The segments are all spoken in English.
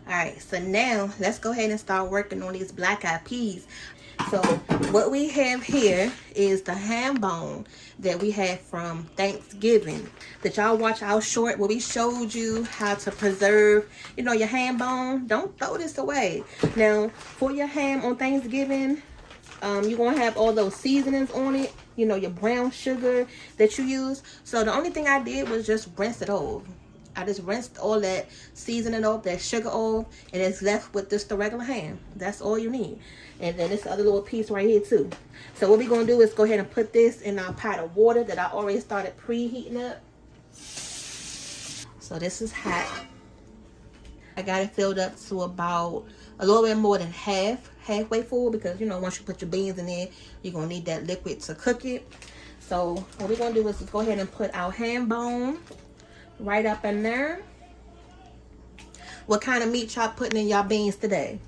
Alright, so now let's go ahead and start working on these black eyed peas. So what we have here is the ham bone that we had from Thanksgiving. Did y'all watch our short where we showed you how to preserve, you know, your ham bone? Don't throw this away. Now, for your ham on Thanksgiving, you're going to have all those seasonings on it. You know, your brown sugar that you use. So the only thing I did was just rinse it off. I just rinsed all that seasoning off, that sugar off, and it's left with just the regular ham. That's all you need. And then this other little piece right here too. So what we're going to do is go ahead and put this in our pot of water that I already started preheating up. So this is hot. I got it filled up to about a little bit more than halfway full, because, you know, once you put your beans in there, you're going to need that liquid to cook it. So what we're going to do is just go ahead and put our ham bone right up in there. What kind of meat y'all putting in y'all beans today?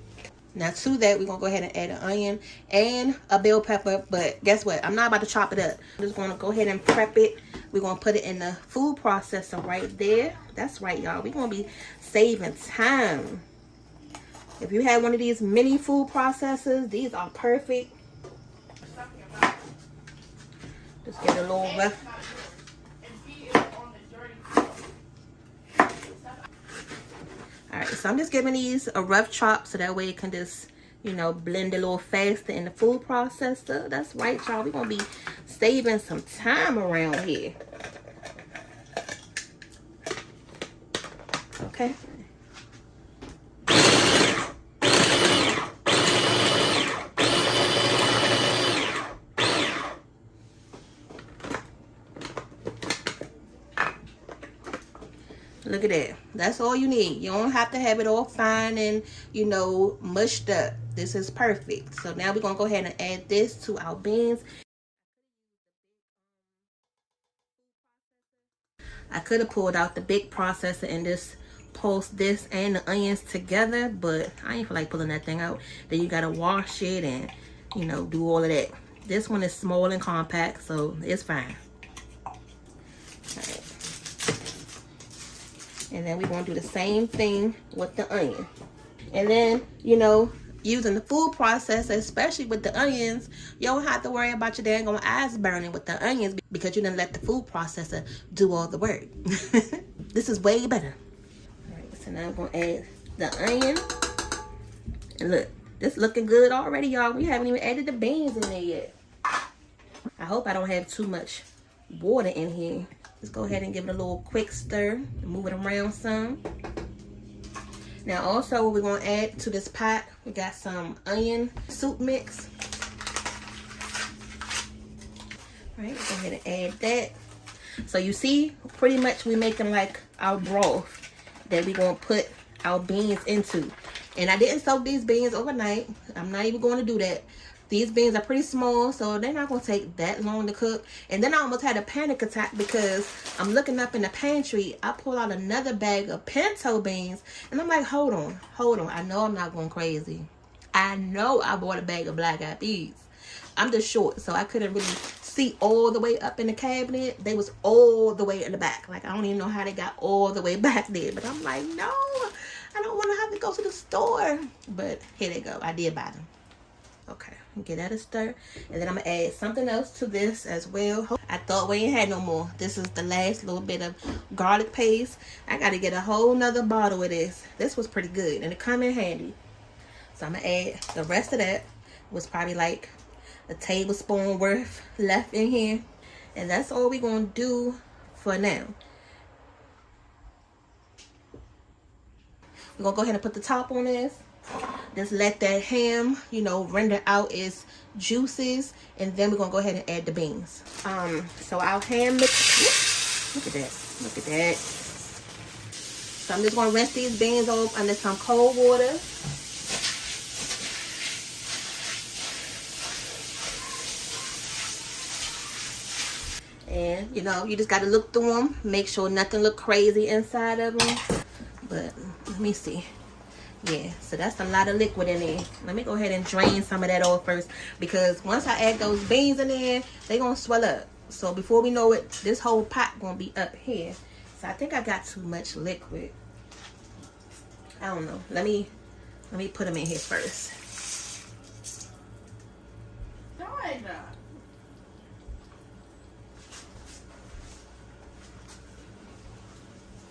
Now to that, we're gonna go ahead and add an onion and a bell pepper. But guess what? I'm not about to chop it up. I'm just gonna go ahead and prep it. We're gonna put it in the food processor right there. That's right, y'all. We're gonna be saving time. If you have one of these mini food processors, these are perfect. Just get a little rough. Alright, so I'm just giving these a rough chop so that way it can just, you know, blend a little faster in the food processor. That's right, y'all. We're going to be saving some time around here. Okay. Look at that. That's all you need. You don't have to have it all fine and, you know, mushed up. This is perfect. So now we're going to go ahead and add this to our beans. I could have pulled out the big processor and just pulsed this and the onions together, but I ain't feel like pulling that thing out. Then you got to wash it and, you know, do all of that. This one is small and compact, so it's fine. All right. And then we're going to do the same thing with the onion. And then, you know, using the food processor, especially with the onions, you don't have to worry about your dang on eyes burning with the onions because you didn't let the food processor do all the work. This is way better. All right, so now I'm going to add the onion. And look, this looking good already, y'all. We haven't even added the beans in there yet. I hope I don't have too much water in here. Just go ahead and give it a little quick stir. Move it around some. Now also what we're going to add to this pot, we got some onion soup mix. All right, go ahead and add that. So you see, pretty much we're making like our broth that we're going to put our beans into. And I didn't soak these beans overnight. I'm not even going to do that. These beans are pretty small, so they're not going to take that long to cook. And then I almost had a panic attack because I'm looking up in the pantry. I pulled out another bag of pinto beans. And I'm like, hold on. I know I'm not going crazy. I know I bought a bag of black eyed peas. I'm just short, so I couldn't really see all the way up in the cabinet. They was all the way in the back. Like, I don't even know how they got all the way back there. But I'm like, no, I don't want to have to go to the store. But here they go. I did buy them. Okay, get that a stir. And then I'm going to add something else to this as well. I thought we ain't had no more. This is the last little bit of garlic paste. I got to get a whole nother bottle of this. This was pretty good and it come in handy. So I'm going to add the rest of that. It was probably like a tablespoon worth left in here. And that's all we're going to do for now. We're going to go ahead and put the top on this. Just let that ham, you know, render out its juices, and then we're gonna go ahead and add the beans. So our ham mix. Look at that. So I'm just gonna rinse these beans off under some cold water. And you know, you just gotta look through them, make sure nothing look crazy inside of them. But let me see. Yeah, so that's a lot of liquid in there. Let me go ahead and drain some of that off first, because once I add those beans in there, they're going to swell up. So before we know it, this whole pot going to be up here. So I think I got too much liquid. I don't know. Let me put them in here first.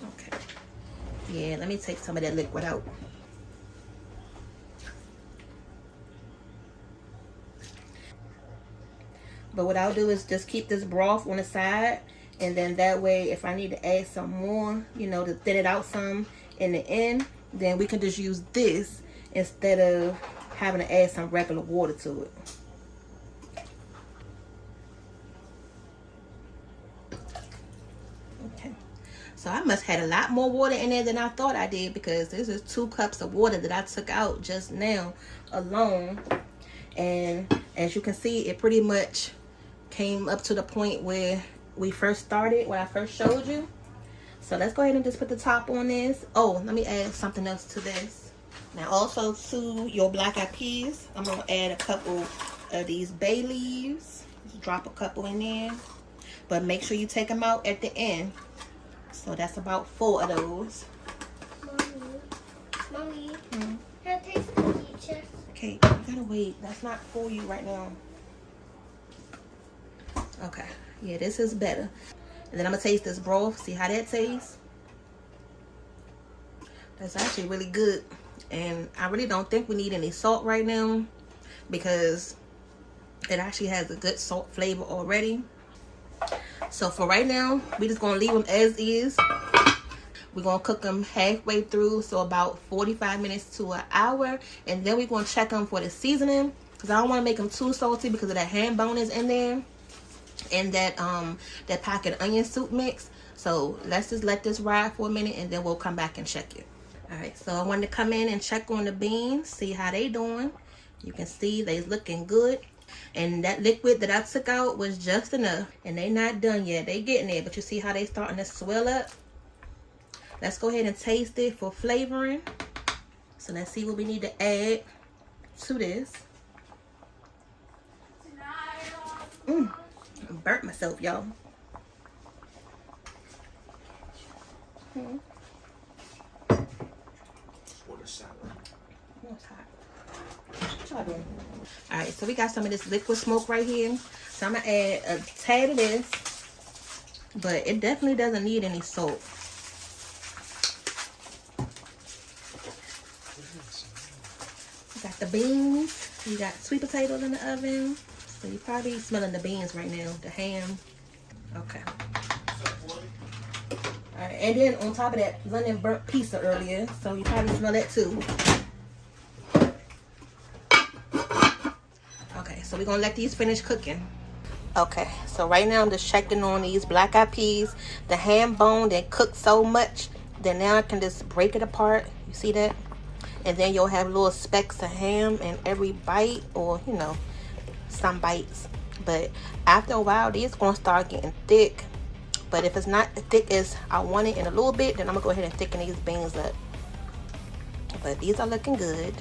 Okay. Yeah, let me take some of that liquid out. But what I'll do is just keep this broth on the side, and then that way if I need to add some more, you know, to thin it out some in the end, then we can just use this instead of having to add some regular water to it. Okay, so I must have had a lot more water in there than I thought I did, because this is 2 cups of water that I took out just now alone. And as you can see, it pretty much came up to the point where we first started, when I first showed you. So let's go ahead and just put the top on this. Oh, let me add something else to this. Now also to your black eyed peas, I'm gonna add a couple of these bay leaves. Just drop a couple in there, but make sure you take them out at the end. So that's about 4 of those. Mommy, can I taste the peaches? Okay, you gotta wait. That's not for you right now. Okay, yeah, this is better. And then I'm gonna taste this broth, see how that tastes. That's actually really good. And I really don't think we need any salt right now, because it actually has a good salt flavor already. So for right now, we just gonna leave them as is. We're gonna cook them halfway through, so about 45 minutes to an hour, and then we're gonna check them for the seasoning, because I don't want to make them too salty because of that ham bone is in there, and that that packet of onion soup mix. So let's just let this ride for a minute, and then we'll come back and check it. All right, so I wanted to come in and check on the beans, see how they doing. You can see they's looking good, and that liquid that I took out was just enough, and they not done yet. They getting there, but you see how they starting to swell up. Let's go ahead and taste it for flavoring. So let's see what we need to add to this. I burnt myself, y'all. Alright, so we got some of this liquid smoke right here. So I'm gonna add a tad of this, but it definitely doesn't need any salt. Got the beans. You got sweet potatoes in the oven. So you're probably smelling the beans right now, the ham. Okay. Alright, and then on top of that, London burnt pizza earlier, so you probably smell that too. Okay, so we're gonna let these finish cooking. Okay, so right now I'm just checking on these black eyed peas. The ham bone that cooked so much, then now I can just break it apart. You see that? And then you'll have little specks of ham in every bite, or you know, some bites. But after a while, these gonna start getting thick. But if it's not as thick as I want it in a little bit, then I'm gonna go ahead and thicken these beans up. But these are looking good.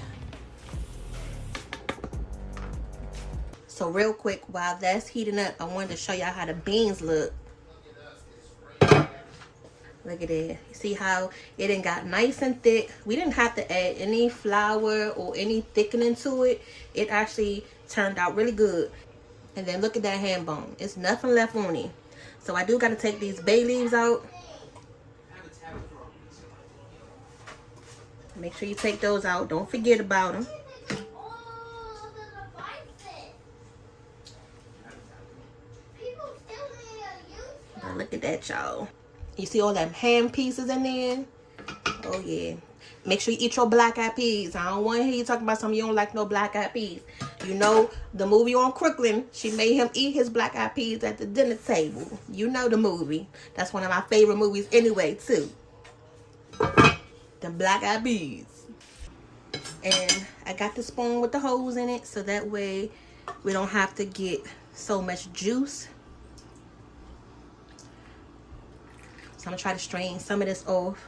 So real quick, while that's heating up, I wanted to show y'all how the beans look. Look at that. You see how it done got nice and thick. We didn't have to add any flour or any thickening to it. It actually turned out really good. And then look at that ham bone. It's nothing left on it. So I do got to take these bay leaves out. Make sure you take those out. Don't forget about them. But look at that, y'all. You see all them ham pieces in there? Oh, yeah. Make sure you eat your black eyed peas. I don't want to hear you talking about something you don't like no black eyed peas. You know, the movie on Crooklyn, she made him eat his black eyed peas at the dinner table. You know the movie. That's one of my favorite movies anyway, too. The black eyed peas. And I got the spoon with the holes in it, so that way we don't have to get so much juice. So I'm going to try to strain some of this off.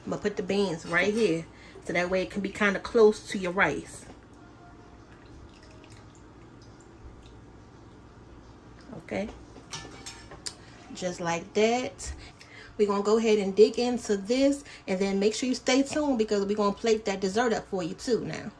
I'm going to put the beans right here, so that way it can be kind of close to your rice. Okay. just like that. We're going to go ahead and dig into this, and then make sure you stay tuned because we're going to plate that dessert up for you too now.